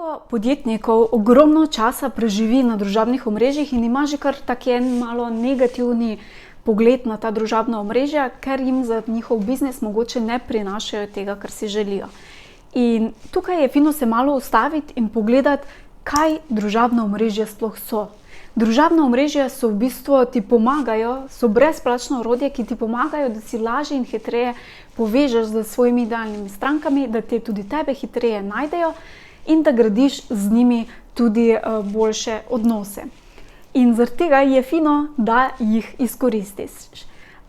Veliko podjetnikov ogromno časa preživi na družabnih omrežjih in ima že kar tak en malo negativni pogled na ta družabna omrežja, ker jim za njihov biznis mogoče ne prinašajo tega, kar si želijo. In tukaj je fino se malo ustaviti in pogledati, kaj družabna omrežja sploh so. Družabna omrežja so v bistvu ti pomagajo, so brezplačno orodje, ki ti pomagajo, da si lažje in hitreje povežeš z svojimi idealnimi strankami, da te tudi tebe hitreje najdejo in da gradiš z njimi tudi boljše odnose. In zaradi tega je fino, da jih izkoristiš.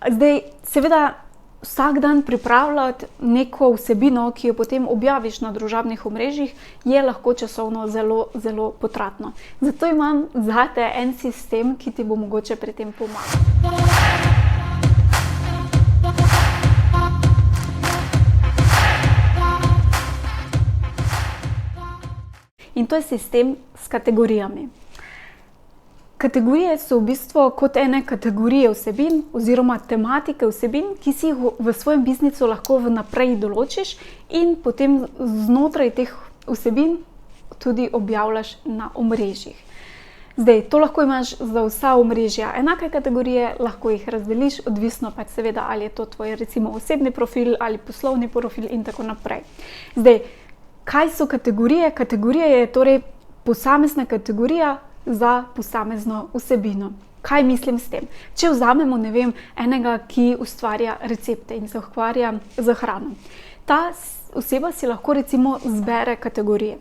Zdaj, seveda, vsak dan pripravljati neko vsebino, ki jo potem objaviš na družabnih omrežjih, je lahko časovno zelo, zelo potratno. Zato imam zate en sistem, ki ti bo mogoče pri tem pomagati. In to je sistem s kategorijami. Kategorije so v bistvu kot ene kategorije vsebin oziroma tematike vsebin, ki si jih v svojem biznisu lahko vnaprej določiš in potem znotraj teh vsebin tudi objavljaš na omrežjih. Zdaj, to lahko imaš za vsa omrežja enake kategorije, lahko jih razdeliš, odvisno pač seveda, ali je to tvoj recimo osebni profil ali poslovni profil in tako naprej. Zdaj, kaj so kategorije? Kategorija je torej posamezna kategorija za posamezno vsebino. Kaj mislim s tem? Če vzamemo, ne vem, enega, ki ustvarja recepte in se ukvarja z hrano. Ta oseba si lahko recimo zbere kategorije.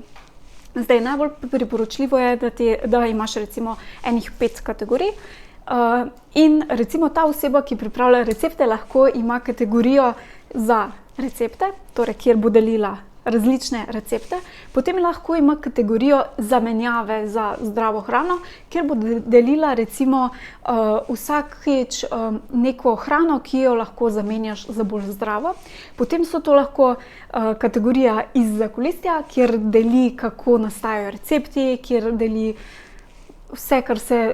Zdaj, najbolj priporočljivo je, da imaš recimo enih 5 kategorij in recimo ta oseba, ki pripravlja recepte, lahko ima kategorijo za recepte, torej kjer bo delila različne recepte, potem lahko ima kategorijo zamenjave za zdravo hrano, kjer bo delila recimo vsakič neko hrano, ki jo lahko zamenjaš za bolj zdravo. Potem so to lahko kategorija iz zakulisja, kjer deli, kako nastajajo recepti, kjer deli vse,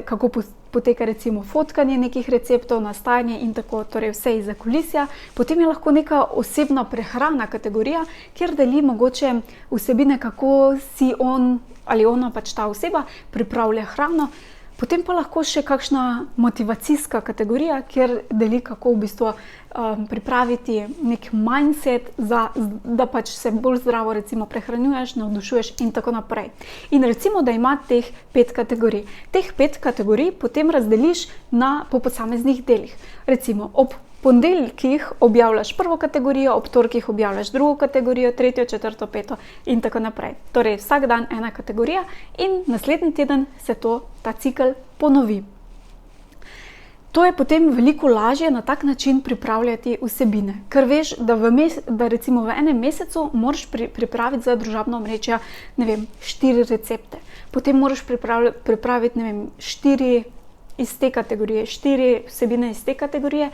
kako poteka recimo fotkanje nekih receptov, nastajanje in tako, torej vse iz zakulisja. Potem je lahko neka osebna prehrana kategorija, kjer deli mogoče vsebine, kako si on ali ona, pač ta oseba, pripravlja hrano. Potem pa lahko še kakšna motivacijska kategorija, kjer deli, kako v bistvu pripraviti nek mindset, da pač se bolj zdravo recimo prehranjuješ, navdušuješ in tako naprej. In recimo, da ima teh 5 kategorij. Teh 5 kategorij potem razdeliš po posameznih delih. Recimo, ob ponedeljkih objavljaš prvo kategorijo, ob torkih objavljaš drugo kategorijo, tretjo, četrto, peto in tako naprej. Torej, vsak dan ena kategorija in naslednji teden se ta cikel ponovi. To je potem veliko lažje na tak način pripravljati vsebine, ker veš, da recimo v enem mesecu moraš pripraviti za družabno omrežje, ne vem, 4 recepte. Potem moraš pripraviti, ne vem, 4 iz te kategorije, 4 vsebine iz te kategorije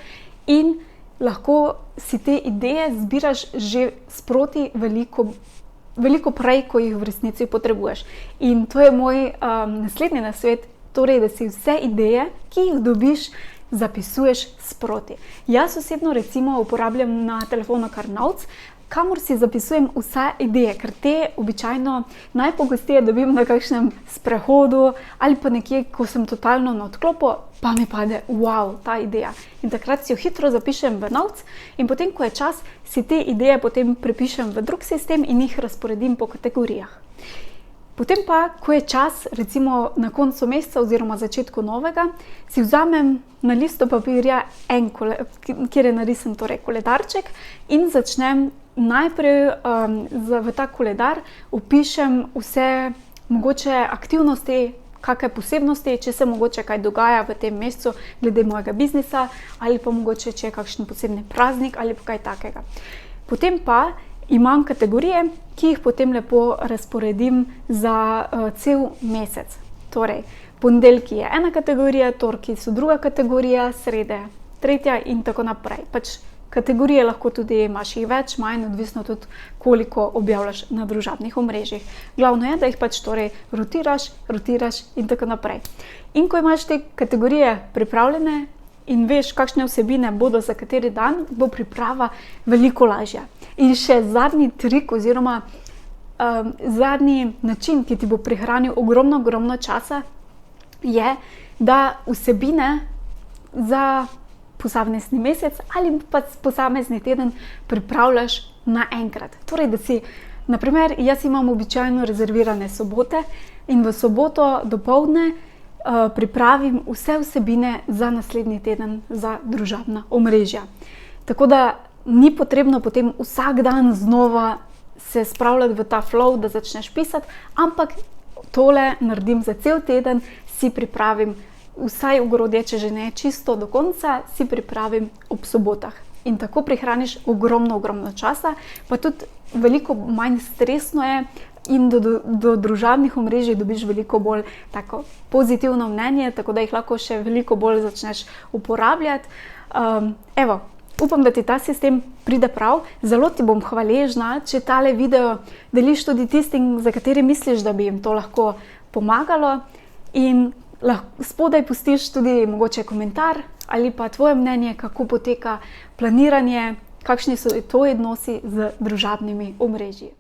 in lahko si te ideje zbiraš že sproti veliko prej, ko jih v resnici potrebuješ. In to je moj naslednji nasvet, torej, da si vse ideje, ki jih dobiš, zapisuješ sproti. Jaz osebno recimo uporabljam na telefonu kar Notes, kamor si zapisujem vse ideje, ker te običajno najpogosteje dobim na kakšnem sprehodu ali pa nekje, ko sem totalno na odklopu, pa mi pade, wow, ta ideja. In takrat si jo hitro zapišem v Notes in potem, ko je čas, si te ideje potem prepišem v drug sistem in jih razporedim po kategorijah. Potem pa, ko je čas, recimo na koncu meseca oziroma začetku novega, si vzamem na listu papirja kjer je narisan torej koledarček in začnem najprej v ta koledar vpišem vse mogoče aktivnosti, kakšne posebnosti, če se mogoče kaj dogaja v tem mesecu glede mojega biznisa ali pa mogoče, če je kakšen posebni praznik ali pa kaj takega. Potem pa imam kategorije, ki jih potem lepo razporedim za cel mesec. Torej, ponedeljki je ena kategorija, torki so druga kategorija, srede tretja in tako naprej. Pač kategorije lahko tudi imaš jih več, manj, odvisno tudi koliko objavljaš na družabnih omrežjih. Glavno je, da jih pač torej rotiraš in tako naprej. In ko imaš te kategorije pripravljene in veš, kakšne vsebine bodo za kateri dan, bo priprava veliko lažja. In še zadnji trik oziroma zadnji način, ki ti bo prihranil ogromno časa, je, da vsebine za posamezni mesec ali pa posamezni teden pripravljaš naenkrat. Torej, da si, naprimer, jaz imam običajno rezervirane sobote in v soboto dopoldne pripravim vse vsebine za naslednji teden za družabna omrežja. Tako da ni potrebno potem vsak dan znova se spravljati v ta flow, da začneš pisati, ampak tole naredim za cel teden, si pripravim vsaj ogrodje, če že ne čisto do konca, si pripravim ob sobotah. In tako prihraniš ogromno časa, pa tudi veliko manj stresno je in do družabnih omrežij dobiš veliko bolj tako pozitivno mnenje, tako da jih lahko še veliko bolj začneš uporabljati. Upam, da ti ta sistem pride prav. Zelo ti bom hvaležna, če tale video deliš tudi tistim, za katere misliš, da bi jim to lahko pomagalo. In spodaj pustiš tudi mogoče komentar ali pa tvoje mnenje, kako poteka planiranje, kakšni so tvoji odnosi z družabnimi omrežji.